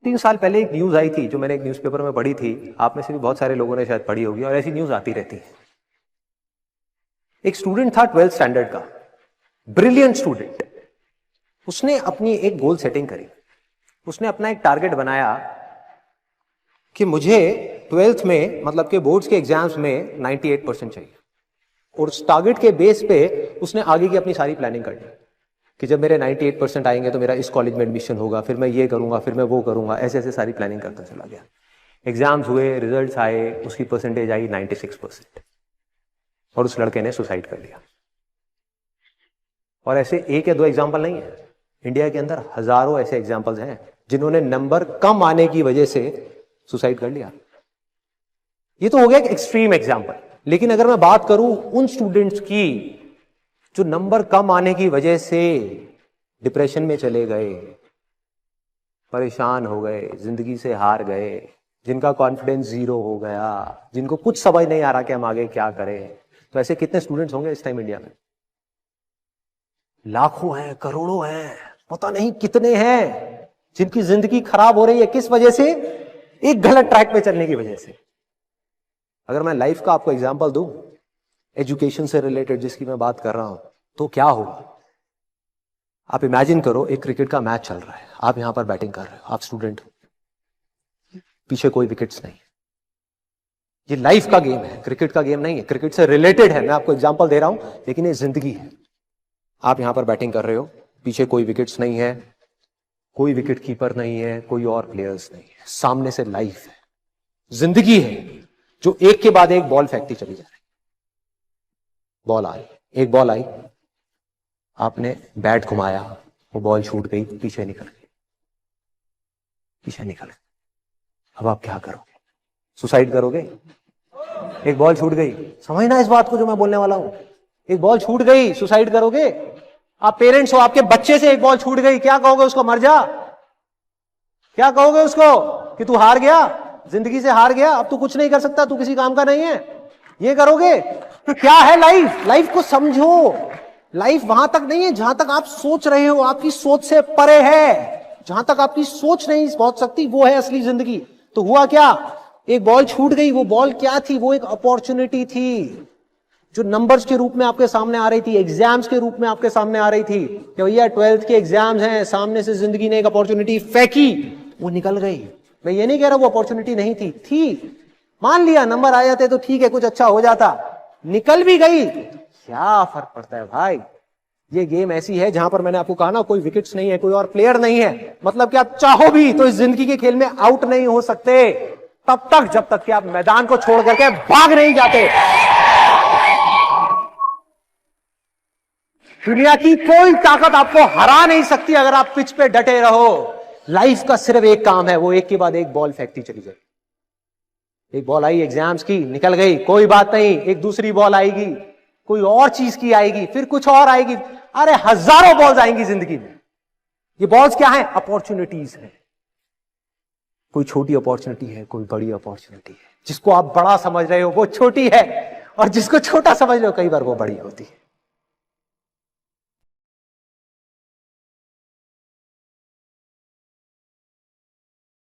3 साल पहले एक न्यूज आई थी जो मैंने एक न्यूज़पेपर में पढ़ी थी, आप में से भी बहुत सारे लोगों ने शायद पढ़ी होगी और ऐसी न्यूज आती रहती है। एक स्टूडेंट था 12th स्टैंडर्ड का, ब्रिलियंट स्टूडेंट। उसने अपनी एक गोल सेटिंग करी, उसने अपना एक टारगेट बनाया कि मुझे 12th में मतलब के बोर्ड्स के एग्जाम्स में 98% चाहिए। और उस टारगेट के बेस पे उसने आगे की अपनी सारी प्लानिंग कर ली कि जब मेरे 98% आएंगे तो मेरा इस कॉलेज में एडमिशन होगा, फिर मैं ये करूंगा, फिर मैं वो करूंगा, ऐसे ऐसे सारी प्लानिंग करता चला गया। एग्जाम्स हुए, रिजल्ट्स आए, उसकी परसेंटेज आई 96% और उस लड़के ने सुसाइड कर लिया। और ऐसे एक या दो एग्जाम्पल नहीं है, इंडिया के अंदर हजारों ऐसे एग्जाम्पल्स हैं जिन्होंने नंबर कम आने की वजह से सुसाइड कर लिया। ये तो हो गया एक एक्सट्रीम एग्जाम्पल, लेकिन अगर मैं बात करूं उन स्टूडेंट्स की जो नंबर कम आने की वजह से डिप्रेशन में चले गए, परेशान हो गए, जिंदगी से हार गए, जिनका कॉन्फिडेंस जीरो हो गया, जिनको कुछ समझ नहीं आ रहा कि हम आगे क्या करें, तो ऐसे कितने स्टूडेंट्स होंगे इस टाइम इंडिया में? लाखों हैं, करोड़ों हैं, पता नहीं कितने हैं जिनकी जिंदगी खराब हो रही है। किस वजह से? एक गलत ट्रैक पे चलने की वजह से। अगर मैं लाइफ का आपको एग्जांपल दूं, एजुकेशन से रिलेटेड जिसकी मैं बात कर रहा हूं, तो क्या होगा? आप इमेजिन करो, एक क्रिकेट का मैच चल रहा है, आप यहां पर बैटिंग कर रहे हो, आप स्टूडेंट हो, पीछे कोई विकेट्स नहीं। ये लाइफ का गेम है, क्रिकेट का गेम नहीं है, क्रिकेट से रिलेटेड है, मैं आपको एग्जांपल दे रहा हूं, लेकिन ये जिंदगी है। आप यहां पर बैटिंग कर रहे हो, पीछे कोई विकेट्स नहीं है, कोई विकेट कीपर नहीं है, कोई और प्लेयर्स नहीं है, सामने से लाइफ है, जिंदगी है, जो एक के बाद एक बॉल फेंकती चली जा रही। बॉल आई, एक बॉल आई, आपने बैट घुमाया, वो बॉल छूट गई, पीछे निकल गई, पीछे निकल गई। अब आप क्या करोगे? सुसाइड करोगे? एक बॉल छूट गई, समझना इस बात को जो मैं बोलने वाला हूं। एक बॉल छूट गई, सुसाइड करोगे? आप पेरेंट्स हो, आपके बच्चे से एक बॉल छूट गई, क्या कहोगे उसको? मर जा? क्या कहोगे उसको कि तू हार गया, जिंदगी से हार गया, अब तू कुछ नहीं कर सकता, तू किसी काम का नहीं है? ये करोगे? तो क्या है लाइफ? लाइफ को समझो। लाइफ वहां तक नहीं है जहां तक आप सोच रहे हो, आपकी सोच से परे है। जहां तक आपकी सोच नहीं पहुंच सकती, वो है असली जिंदगी। तो हुआ क्या? एक बॉल छूट गई। वो बॉल क्या थी? वो एक अपॉर्चुनिटी थी जो नंबर्स के रूप में आपके सामने आ रही थी, एग्जाम्स के रूप में आपके सामने आ रही थी कि भैया 12th के एग्जाम्स हैं, सामने से जिंदगी ने एक अपॉर्चुनिटी फेंकी, वो निकल गई। मैं ये नहीं कह रहा वो अपॉर्चुनिटी नहीं थी, मान लिया नंबर आ जाते तो ठीक है, कुछ अच्छा हो जाता, निकल भी गई, क्या फर्क पड़ता है भाई? ये गेम ऐसी है जहां पर मैंने आपको कहा ना, कोई विकेट्स नहीं है, कोई और प्लेयर नहीं है, मतलब कि आप चाहो भी तो इस जिंदगी के खेल में आउट नहीं हो सकते तब तक जब तक कि आप मैदान को छोड़ करके भाग नहीं जाते। दुनिया की कोई ताकत आपको हरा नहीं सकती अगर आप पिच पे डटे रहो। लाइफ का सिर्फ एक काम है, वो एक के बाद एक बॉल फेंकती चली जाए। एक बॉल आई एग्जाम्स की, निकल गई, कोई बात नहीं, एक दूसरी बॉल आएगी, कोई और चीज की आएगी, फिर कुछ और आएगी। अरे हजारों बॉल्स आएंगी जिंदगी में। ये बॉल्स क्या है? अपॉर्चुनिटीज है। कोई छोटी अपॉर्चुनिटी है, कोई बड़ी अपॉर्चुनिटी है। जिसको आप बड़ा समझ रहे हो वो छोटी है, और जिसको छोटा समझ रहे हो कई बार वो बड़ी होती है।